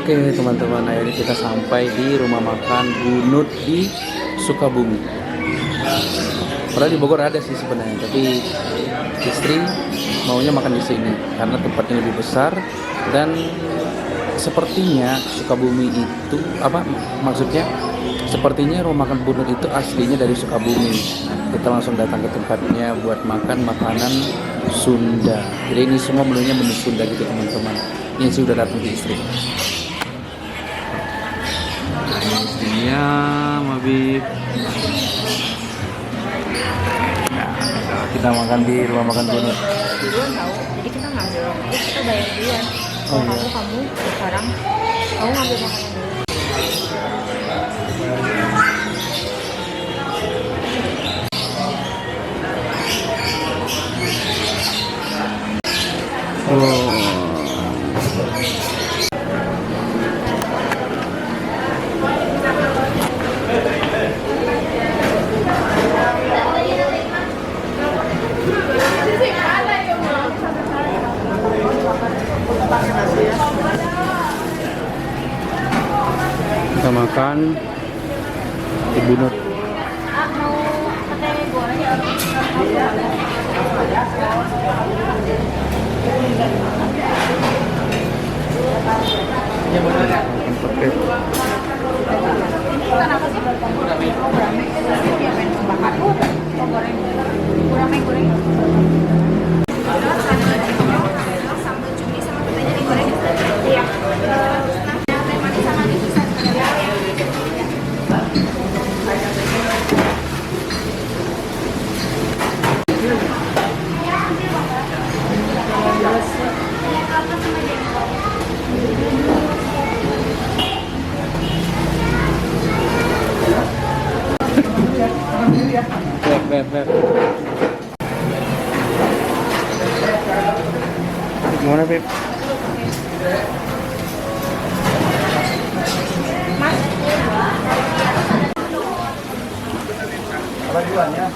Oke teman-teman, akhirnya kita sampai di rumah makan Bunut di Sukabumi. Padahal di Bogor ada sih sebenarnya, tapi istri maunya makan di sini karena tempatnya lebih besar dan sepertinya Sukabumi itu maksudnya sepertinya rumah makan Bunut itu aslinya dari Sukabumi. Kita langsung datang ke tempatnya buat makan makanan Sunda. Jadi ini semua menunya menu Sunda gitu teman-teman. Ini sih udah datang di istri. Istrinya Mabib. Nah, kita makan di rumah makan Bunut. Duluan tahu, jadi kita ngambil rokok, kita bayar duluan. Kalau kamu sekarang kamu ngambil makanan dulu. Kita makan di Bunut. Mau pakai goreng ya? Pakai Bukan apa sih? Gurame. Dia pengen bakar. Goreng. Goreng. Sambal cumi sama petanya digoreng. Iya. Teh manis sama disusah. Beb. Gimana, Beb? Apa jualnya?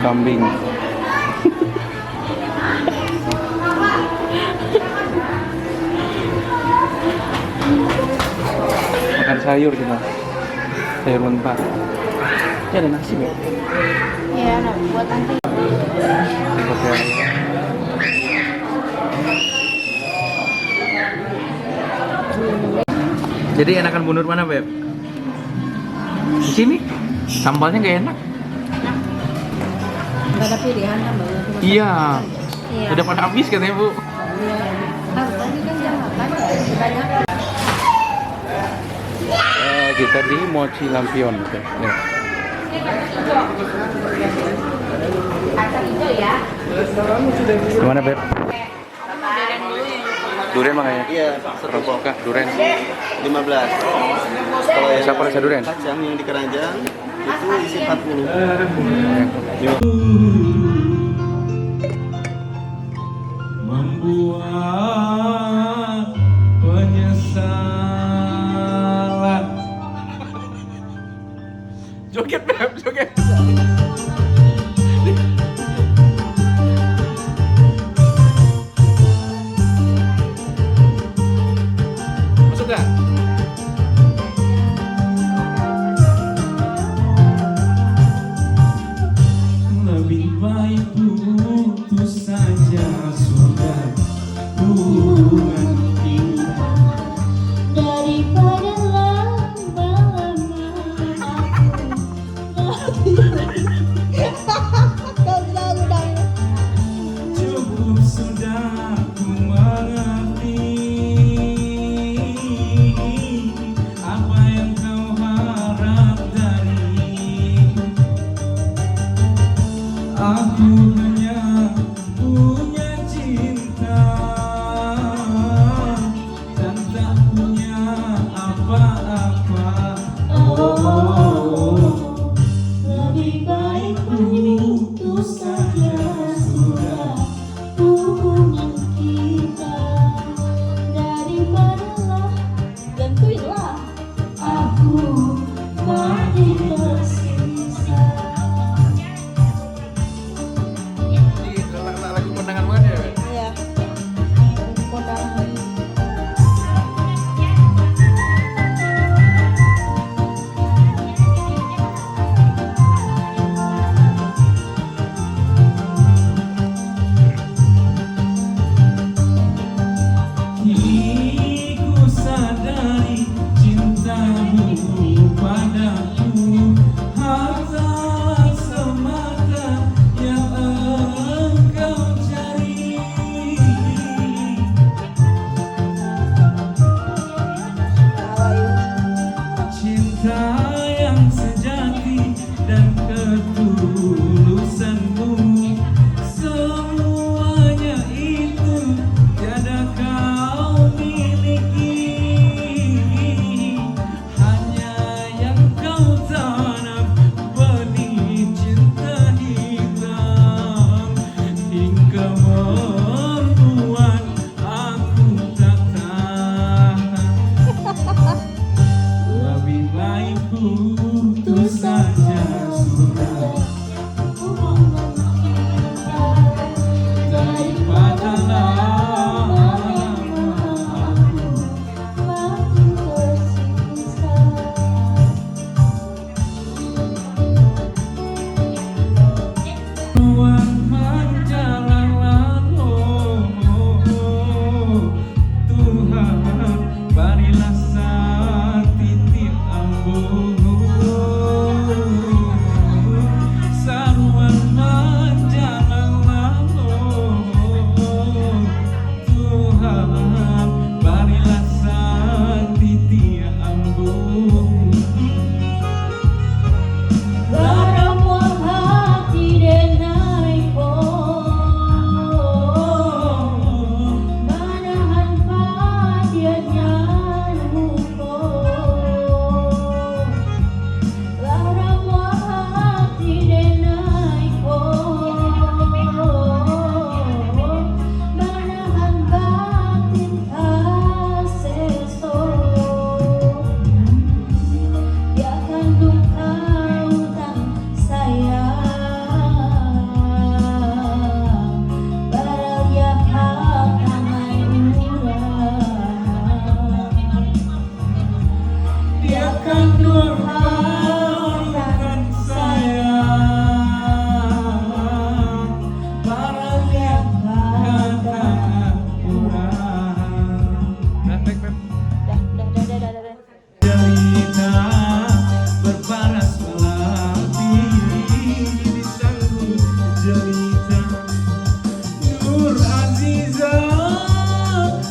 Kambing. Makan sayur kita. Sayur mentah. Ini ada nasi, Beb. Iya, nah, buat nanti. Pakai Jadi enakan Bunut mana, Beb? Di sini. Sambalnya nggak enak. Nggak ada pilihan kan, Mbak? Iya. Iya. Udah pada habis katanya, Bu. Tadi kan jam makan banyak. Kita di Mochi Lampion. Oke. Nih. Gimana, Beb? Durian makanya? Iya, Terus suka durian. 15. Kalau yang Siapa rasa durian? kacang yang di keranjang itu isi 40. Membuat penyesalan. Joget, Beb, joget. Masuk gak? Lebih baik putus saja sudah hubungan kita daripada lama-lama aku hingga membuat aku tak tahan. Lebih baik putus saja sudah daripada lama aku makin tersiksa. Tuhan menjalankan, Tuhan berilah setitik ambung. Saruan menjalankan, Tuhan berilah setitik ambung. Laramu hati denai ko, manahan padianya luko. Laramu hati denai ko, manahan batin kaseso. Dia kandung kau tak sayang, padahal dia hakangai urang. Dia kan durhaka sayang, para dia kata kurang. Cerita berparas melati di sanggup jelita. Nur Aziza,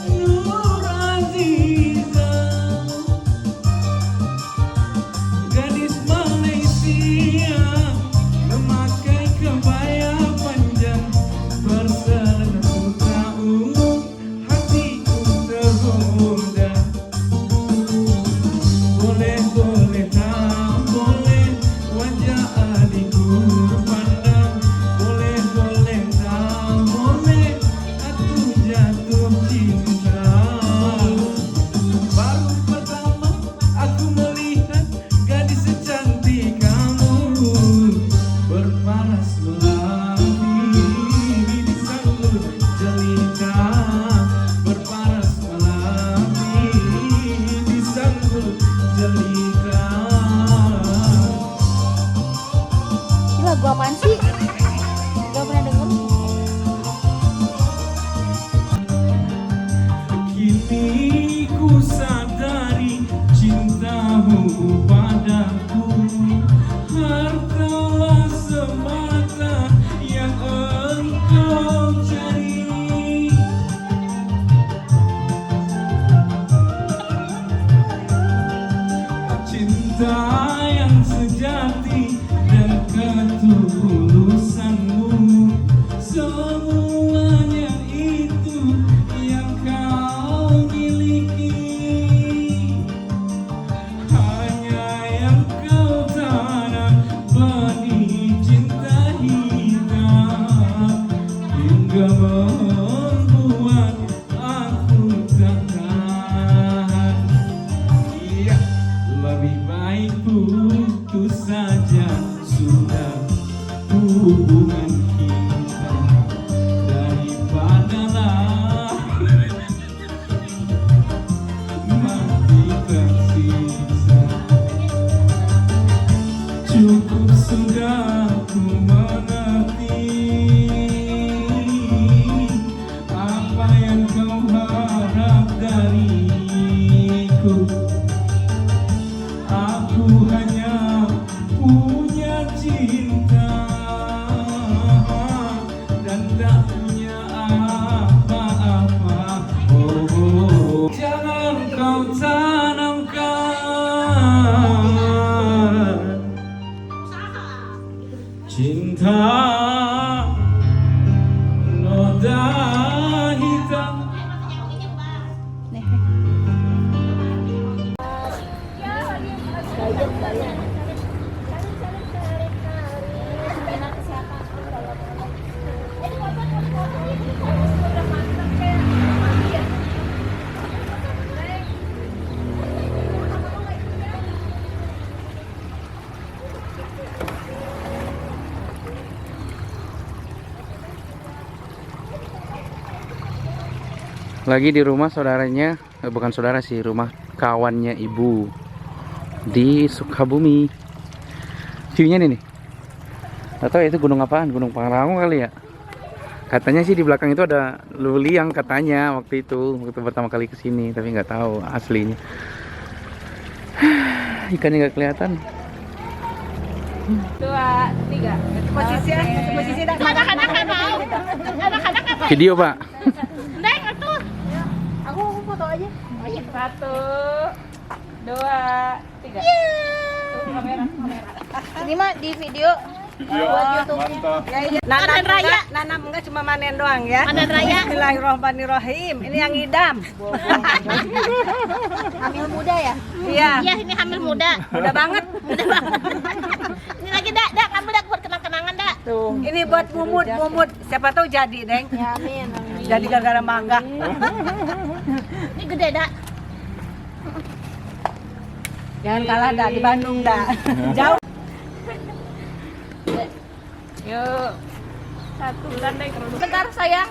Nur Aziza, gadis Malaysia memakai kebaya panjang berselendang sutra ungu, hatiku tergoda. Boleh boleh tak boleh wajah adikku pandang, boleh boleh tak boleh aku jatuh cinta. Baru pertama aku melihat gadis secantik kamu, berparas melati di sanggur jelita, berparas melati di sanggur jelita. Ini lagu apaan sih? Gak pernah denger. Kini ku sadari cintamu padaku hartalah semata yang engkau cari. Cinta yang sejati dan ketulusanmu, semuanya itu yang kau miliki. Hanya yang kau tanam benih cinta hitam, hingga membuat aku tak tahan. Iya, lebih baik putus saja sudah hubungan kita daripada mati tersiksa. Cukup sudah ku mengerti apa yang kau harap dariku. Aku hanya punya cinta dan tak punya apa-apa. Oh, oh, jangan kau tanamkan cinta noda hitam. Lagi di rumah saudaranya, bukan saudara sih, rumah kawannya ibu di Sukabumi. View-nya nih. Atau itu gunung apaan? Gunung Pangrango kali ya? Katanya sih di belakang itu ada luliang katanya waktu pertama kali kesini, tapi nggak tahu aslinya. Ikannya nggak kelihatan. 2, 3. Posisi anak-anak mau. Anak-anak apa? Video pak. Neng atuh. Aku foto aja. 1, 2, 3. Kamera. Ini mah di video buat YouTube. Panen raya. Nanam enggak cuma manen doang ya. Panen raya. Bismillahirrahmanirrahim. Ini yang ngidam. Hamil muda ya? Iya. Iya, ini hamil muda. Udah banget. Ini lagi dak ambil dak buat kenang-kenangan dak. Tuh. Ini buat mumut. Siapa tahu jadi, Deng. Ya, amin. Jadi gara-gara mangga. Ini gede dak. Jangan kalah dak di Bandung dak. Jauh. Yuk. 1 gandeng. Bentar sayang.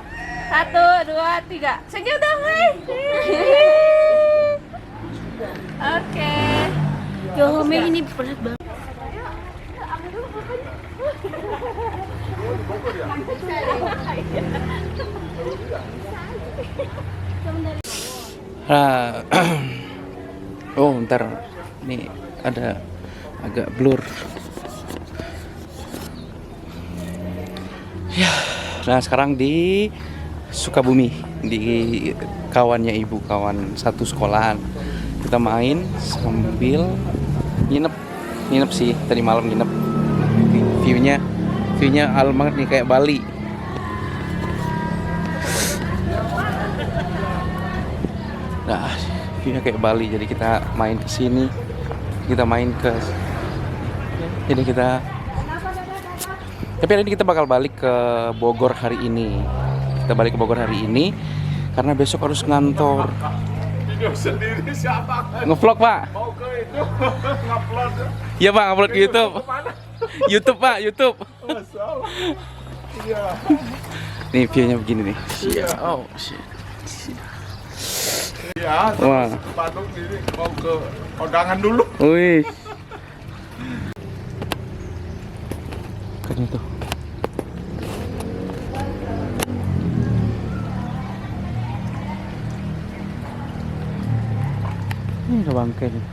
1, 2, 3. Senyum dong, guys. Oke. Jome ini berat banget. Nah, oh ntar nih ada agak blur. Ya, nah sekarang di Sukabumi, di kawannya ibu, kawan satu sekolahan. Kita main sambil nginep sih, tadi malam nginep. Viewnya alam banget nih, kayak Bali. Nah, viewnya kayak Bali, jadi kita main ke sini, tapi hari ini kita bakal balik ke Bogor hari ini. Karena besok harus ngantor. Video sendiri siapa? Ngevlog pak? Mau ke itu ngupload. Iya pak, ngupload ke YouTube. YouTube pak, YouTube. Iya. Nih viewnya begini nih. Oh shit. Iya. Wah. Bandung ini mau ke kondangan dulu. Wih. Kan itu. Ini ada bangkai nih.